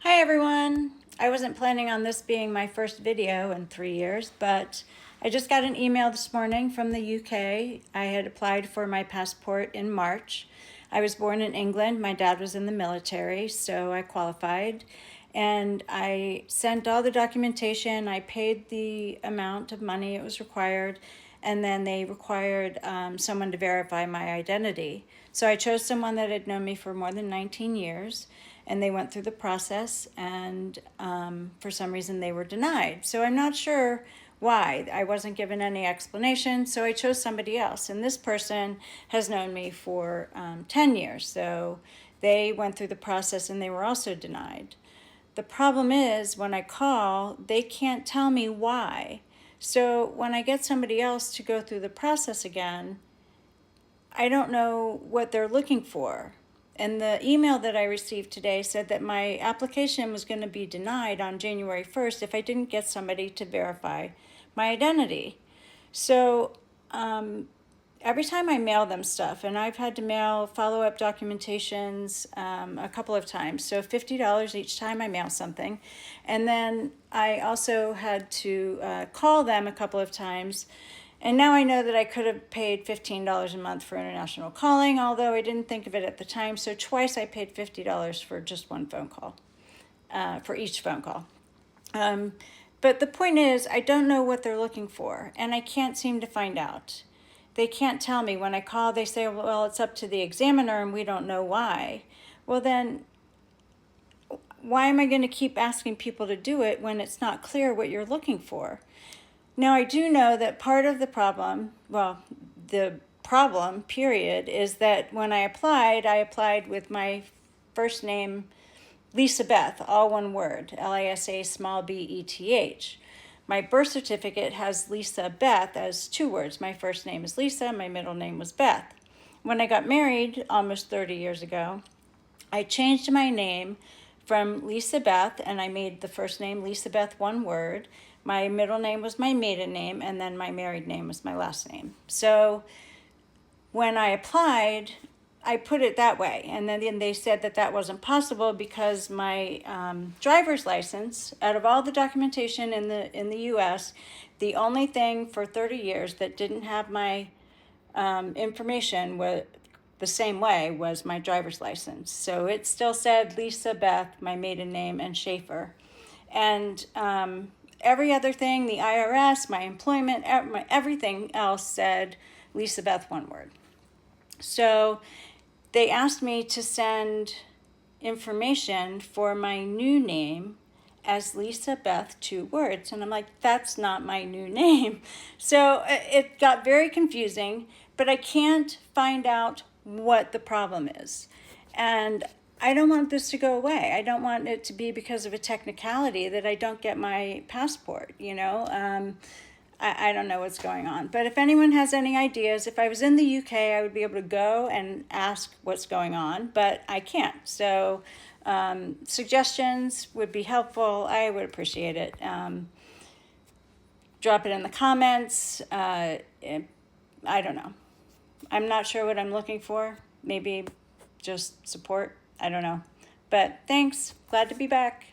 Hi everyone! I wasn't planning on this being my first video in 3 years, but I just got an email this morning from the UK. I had applied for my passport in March. I was born in England. My dad was in the military, so I qualified. And I sent all the documentation. I paid the amount of money it was required, and then they required someone to verify my identity. So I chose someone that had known me for more than 19 years, and they went through the process, and for some reason they were denied. So I'm not sure why. I wasn't given any explanation, so I chose somebody else. And this person has known me for 10 years, so they went through the process and they were also denied. The problem is when I call, they can't tell me why. So when I get somebody else to go through the process again, I don't know what they're looking for. And the email that I received today said that my application was going to be denied on January 1st if I didn't get somebody to verify my identity. So every time I mail them stuff, and I've had to mail follow-up documentations a couple of times, so $50 each time I mail something. And then I also had to call them a couple of times. And now I know that I could have paid $15 a month for international calling, although I didn't think of it at the time. So twice I paid $50 for just one phone call, for each phone call. But the point is, I don't know what they're looking for, and I can't seem to find out. They can't tell me. When I call, they say, well, it's up to the examiner and we don't know why. Well, then why am I going to keep asking people to do it when it's not clear what you're looking for? Now, I do know that part of the problem, the problem, period, is that when I applied with my first name, Lisa Beth, all one word, Lisa small B-E-T-H. My birth certificate has Lisa Beth as two words. My first name is Lisa, my middle name was Beth. When I got married almost 30 years ago, I changed my name from Lisa Beth, and I made the first name Lisa Beth one word. My middle name was my maiden name, and then my married name was my last name. So when I applied, I put it that way, and then they said that that wasn't possible because my driver's license, out of all the documentation in the U.S., the only thing for 30 years that didn't have my information was the same way was my driver's license. So it still said Lisa Beth, my maiden name, and Schaefer, and every other thing, the IRS, my employment, everything else said Lisa Beth one word. So they asked me to send information for my new name as Lisa Beth two words. And I'm like, that's not my new name. So it got very confusing, but I can't find out what the problem is. And I don't want this to go away. I don't want it to be because of a technicality that I don't get my passport, you know? I don't know what's going on. But if anyone has any ideas, if I was in the UK, I would be able to go and ask what's going on, but I can't. So suggestions would be helpful. I would appreciate it. Drop it in the comments. I don't know. I'm not sure what I'm looking for. Maybe just support. I don't know. But thanks. Glad to be back.